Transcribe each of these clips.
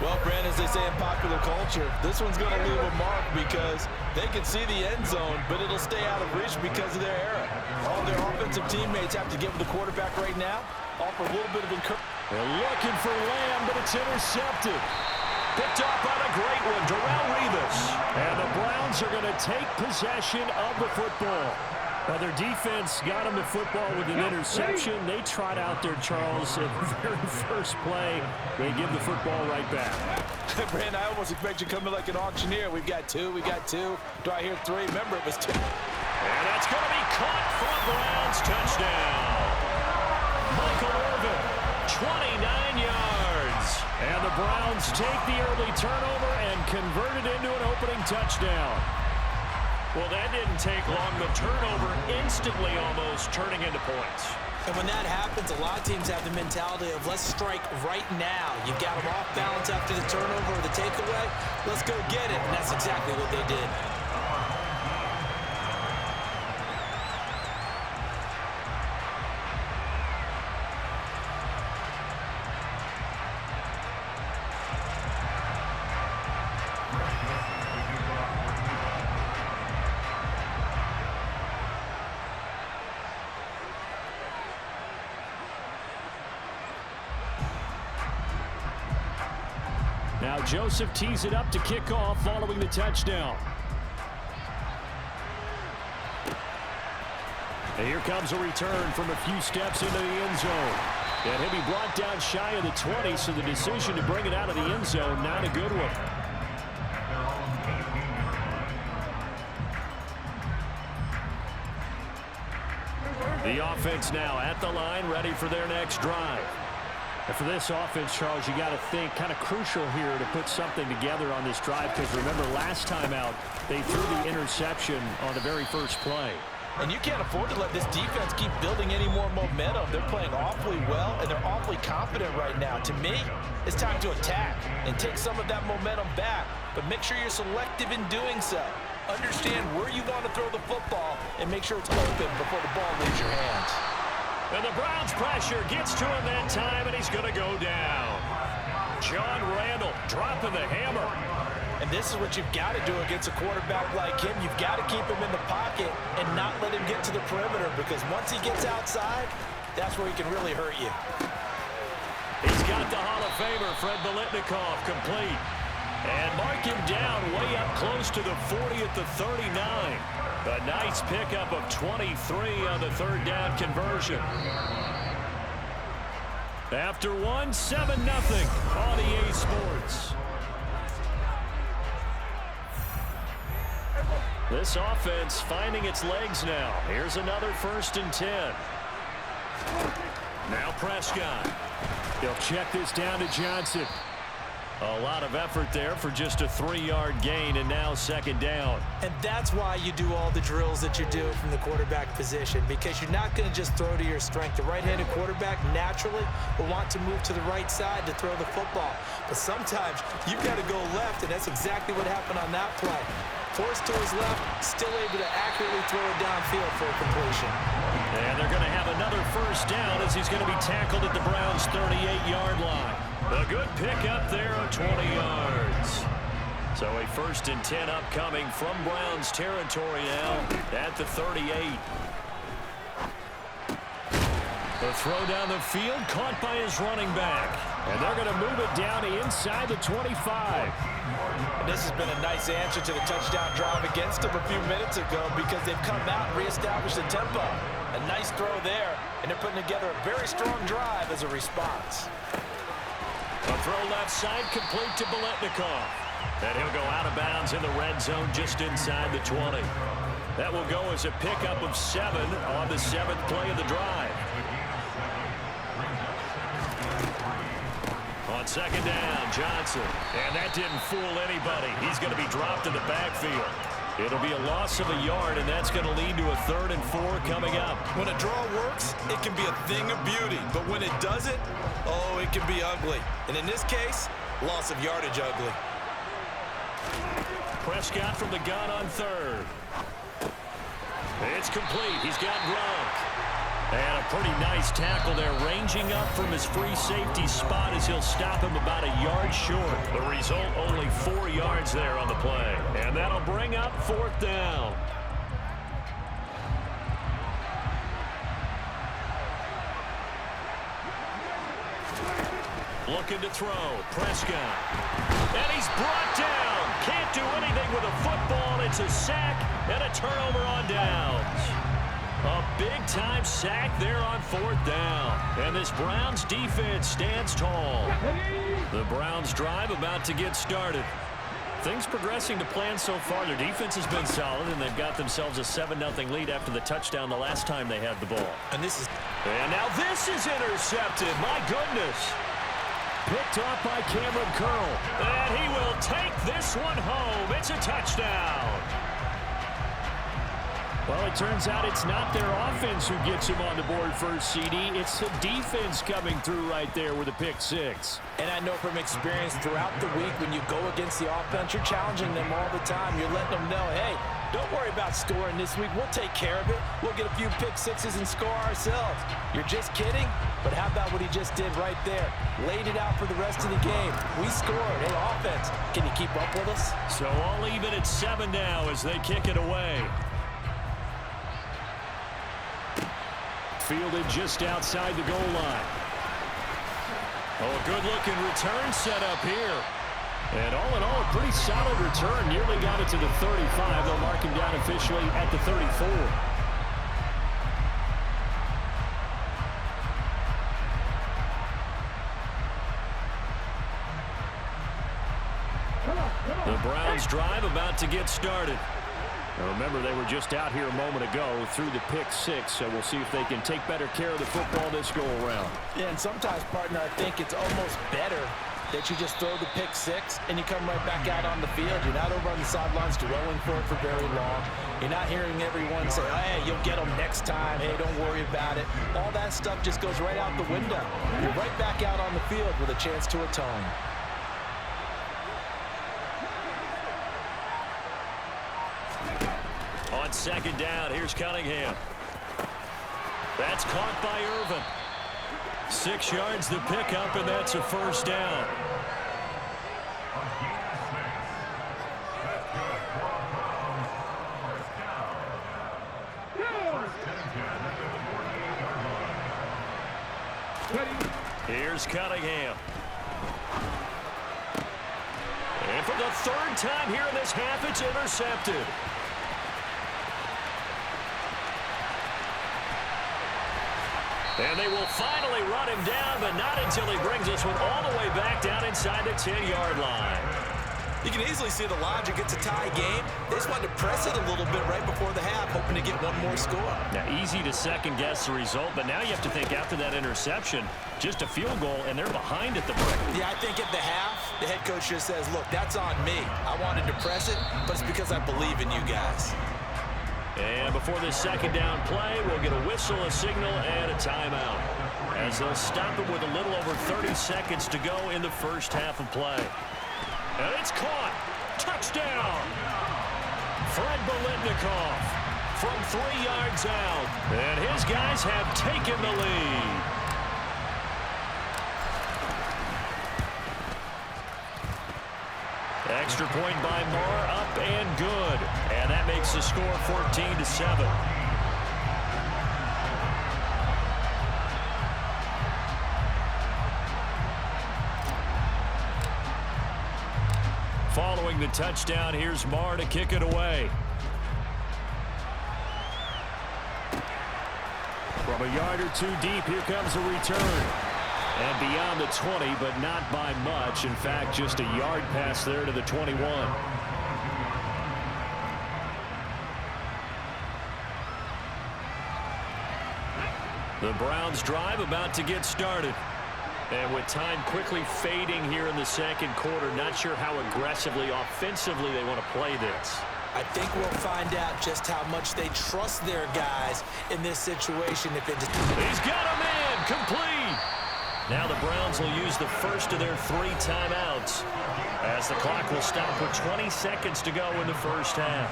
Well, Brand, as they say in popular culture, this one's going to leave a mark because they can see the end zone, but it'll stay out of reach because of their error. All their offensive teammates have to give the quarterback right now, offer a little bit of encouragement. They're looking for Lamb, but it's intercepted. Picked off on a great one, Darrelle Revis. And the Browns are going to take possession of the football. Well, their defense got them the football with an interception. They trot out there, Charles, at the very first play. They give the football right back. Brand, I almost expect you to come in like an auctioneer. We've got two. Do I hear three? Remember, it was two. And that's going to be caught for a Browns touchdown. Michael Irvin, 29 yards. And the Browns take the early turnover and convert it into an opening touchdown. Well, that didn't take long. The turnover instantly almost turning into points. And when that happens, a lot of teams have the mentality of let's strike right now. You've got them off balance after the turnover or the takeaway. Let's go get it. And that's exactly what they did. Now Joseph tees it up to kick off following the touchdown. And here comes a return from a few steps into the end zone. And he'll be brought down shy of the 20, so the decision to bring it out of the end zone, not a good one. The offense now at the line, ready for their next drive. And for this offense, Charles, you got to think kind of crucial here to put something together on this drive, because remember last time out they threw the interception on the very first play. And you can't afford to let this defense keep building any more momentum. They're playing awfully well, and they're awfully confident right now. To me, it's time to attack and take some of that momentum back, but make sure you're selective in doing so. Understand where you want to throw the football and make sure it's open before the ball leaves your hands. And the Browns pressure gets to him that time, and he's going to go down. John Randall dropping the hammer. And this is what you've got to do against a quarterback like him. You've got to keep him in the pocket and not let him get to the perimeter, because once he gets outside, that's where he can really hurt you. He's got the Hall of Famer, Fred Biletnikoff, complete. And mark him down way up close to the 40 at the 39. A nice pickup of 23 on the third down conversion. After one, 7-0 on EA Sports. This offense finding its legs now. Here's another 1st and 10. Now Prescott. He'll check this down to Johnson. A lot of effort there for just a 3-yard gain, and now 2nd down. And that's why you do all the drills that you do from the quarterback position, because you're not going to just throw to your strength. The right-handed quarterback naturally will want to move to the right side to throw the football. But sometimes you've got to go left, and that's exactly what happened on that play. Forced to his left, still able to accurately throw it downfield for a completion. And they're going to have another 1st down as he's going to be tackled at the Browns' 38-yard line. A good pickup there of 20 yards. So a 1st and 10 upcoming from Browns territory now at the 38. The throw down the field caught by his running back. And they're going to move it down inside the 25. And this has been a nice answer to the touchdown drive against them a few minutes ago, because they've come out and reestablished the tempo. A nice throw there, and they're putting together a very strong drive as a response. A throw left side complete to Biletnikoff. And he'll go out of bounds in the red zone just inside the 20. That will go as a pickup of 7 on the 7th play of the drive. On 2nd down, Johnson. And that didn't fool anybody. He's going to be dropped in the backfield. It'll be a loss of a yard, and that's going to lead to a 3rd and 4 coming up. When a draw works, it can be a thing of beauty. But when it doesn't, oh, it can be ugly. And in this case, loss of yardage ugly. Prescott from the gun on 3rd. It's complete. He's got Gronk. And a pretty nice tackle there, ranging up from his free safety spot as he'll stop him about a yard short. The result, only 4 yards there on the play. And that'll bring up 4th down. Looking to throw. Prescott. And he's brought down. Can't do anything with a football. It's a sack and a turnover on downs. A big-time sack there on 4th down. And this Browns defense stands tall. The Browns drive about to get started. Things progressing to plan so far. Their defense has been solid, and they've got themselves a 7-0 lead after the touchdown the last time they had the ball. And now this is intercepted. My goodness. Picked off by Cameron Curl. And he will take this one home. It's a touchdown. Well, it turns out it's not their offense who gets him on the board first, CD. It's the defense coming through right there with a pick 6. And I know from experience throughout the week, when you go against the offense, you're challenging them all the time. You're letting them know, hey, don't worry about scoring this week. We'll take care of it. We'll get a few pick 6s and score ourselves. You're just kidding? But how about what he just did right there? Laid it out for the rest of the game. We scored. Hey, offense, can you keep up with us? So all even at 7 now as they kick it away. Fielded just outside the goal line. Oh, a good-looking return set up here. And all in all, a pretty solid return. Nearly got it to the 35. They'll mark him down officially at the 34. The Browns drive about to get started. Now remember, they were just out here a moment ago through the pick 6, so we'll see if they can take better care of the football this go-around. Yeah, and sometimes, partner, I think it's almost better that you just throw the pick 6 and you come right back out on the field. You're not over on the sidelines dwelling for it for very long. You're not hearing everyone say, oh, hey, you'll get them next time. Hey, don't worry about it. All that stuff just goes right out the window. You're right back out on the field with a chance to atone. On 2nd down, here's Cunningham. That's caught by Irvin. 6 yards the pickup, and that's a 1st down. Here's Cunningham. And for the 3rd time here in this half, it's intercepted. And they will finally run him down, but not until he brings this one all the way back down inside the 10-yard line. You can easily see the logic. It's a tie game. They just wanted to press it a little bit right before the half, hoping to get one more score. Now, easy to second-guess the result, but now you have to think after that interception, just a field goal, and they're behind at the break. Yeah, I think at the half, the head coach just says, look, that's on me. I wanted to press it, but it's because I believe in you guys. And before this 2nd down play, we'll get a whistle, a signal, and a timeout, as they'll stop it with a little over 30 seconds to go in the first half of play. And it's caught. Touchdown. Fred Biletnikoff from 3 yards out. And his guys have taken the lead. Extra point by Marr, up and good. And that makes the score 14-7. Following the touchdown, here's Marr to kick it away. From a yard or 2 deep, here comes a return. And beyond the 20, but not by much. In fact, just a yard pass there to the 21. The Browns drive about to get started. And with time quickly fading here in the 2nd quarter, not sure how aggressively, offensively they want to play this. I think we'll find out just how much they trust their guys in this situation. If it just... He's got a man, complete. Now the Browns will use the first of their 3 timeouts, as the clock will stop with 20 seconds to go in the first half.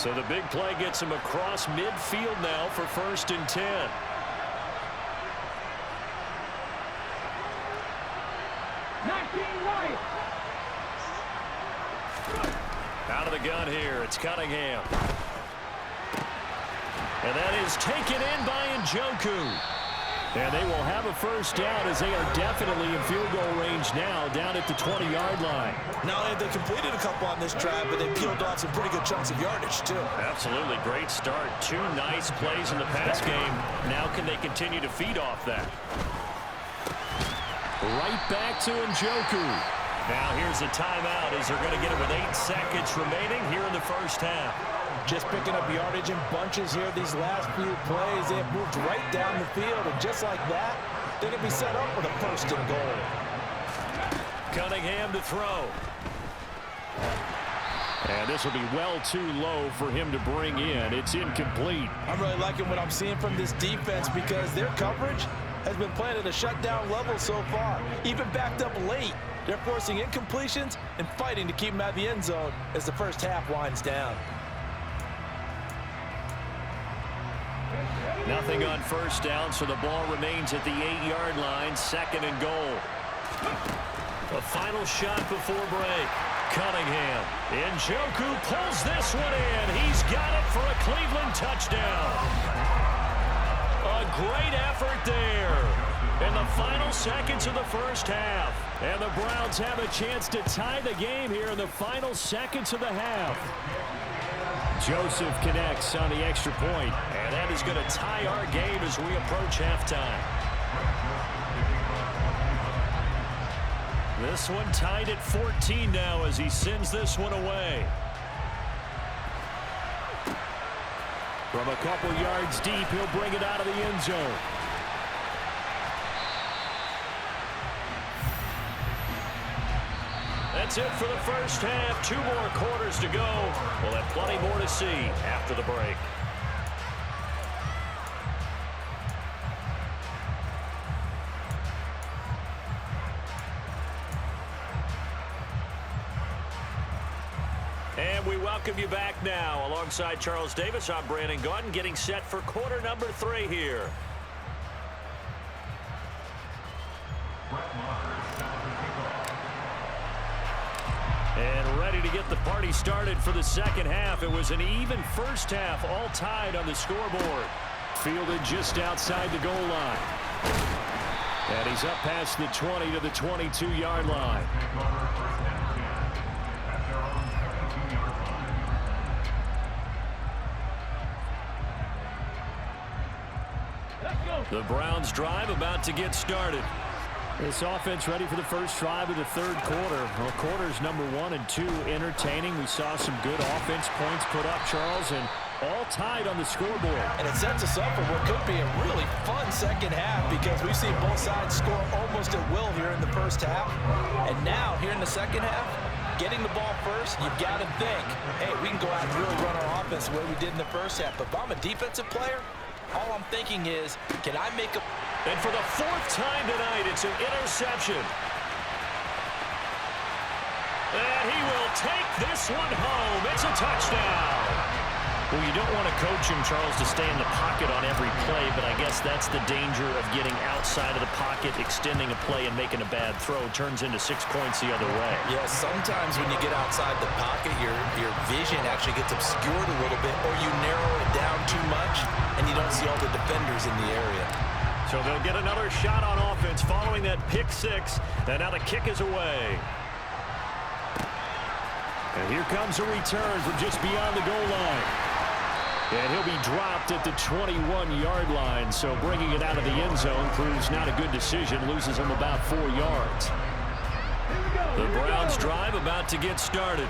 So the big play gets him across midfield now for 1st and 10. Out of the gun here, it's Cunningham. And that is taken in by Njoku. And they will have a first down as they are definitely in field goal range now, down at the 20-yard line. Not only have they completed a couple on this drive, but they peeled off some pretty good chunks of yardage, too. Absolutely great start. 2 nice plays in the pass game. Now can they continue to feed off that? Right back to Njoku. Now here's a timeout as they're going to get it with 8 seconds remaining here in the first half. Just picking up yardage in bunches here these last few plays. They have moved right down the field, and just like that, they're going to be set up with a 1st and goal. Cunningham to throw. And this will be well too low for him to bring in. It's incomplete. I'm really liking what I'm seeing from this defense because their coverage has been playing at a shutdown level so far. Even backed up late, they're forcing incompletions and fighting to keep them out of the end zone as the first half winds down. Nothing on first down, so the ball remains at the 8-yard line, 2nd and goal. A final shot before break. Cunningham. Njoku pulls this one in. He's got it for a Cleveland touchdown. A great effort there in the final seconds of the first half. And the Browns have a chance to tie the game here in the final seconds of the half. Joseph connects on the extra point, and that is going to tie our game as we approach halftime. This one tied at 14 now as he sends this one away. From a couple yards deep, he'll bring it out of the end zone. That's it for the first half. 2 more quarters to go. We'll have plenty more to see after the break. And we welcome you back now. Alongside Charles Davis, I'm Brandon Gaudin, getting set for quarter number 3 here. And ready to get the party started for the second half. It was an even first half, all tied on the scoreboard. Fielded just outside the goal line. And he's up past the 20 to the 22-yard line. The Browns drive about to get started. This offense ready for the first drive of the 3rd quarter. Well, quarters number 1 and 2 entertaining. We saw some good offense points put up, Charles, and all tied on the scoreboard. And it sets us up for what could be a really fun second half because we've seen both sides score almost at will here in the first half. And now, here in the second half, getting the ball first, you've got to think, hey, we can go out and really run our offense the way we did in the first half. But if I'm a defensive player, all I'm thinking is, can I make a... And for the 4th time tonight, it's an interception. And he will take this one home. It's a touchdown. Well, you don't want to coach him, Charles, to stay in the pocket on every play, but I guess that's the danger of getting outside of the pocket, extending a play, and making a bad throw. Turns into 6 points the other way. Yeah, sometimes when you get outside the pocket, your vision actually gets obscured a little bit, or you narrow it down too much, and you don't see all the defenders in the area. So they'll get another shot on offense following that pick 6, and now the kick is away. And here comes a return from just beyond the goal line. And he'll be dropped at the 21-yard line, so bringing it out of the end zone proves not a good decision, loses him about 4 yards. The Browns drive about to get started.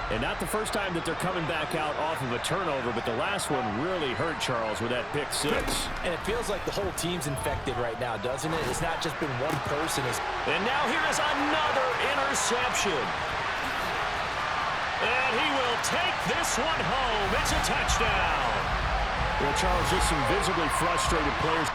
And not the first time that they're coming back out off of a turnover, but the last one really hurt Charles with that pick 6. And it feels like the whole team's infected right now, doesn't it? It's not just been one person. And now here is another interception. And he will take this one home. It's a touchdown. Well, Charles, just some visibly frustrated players.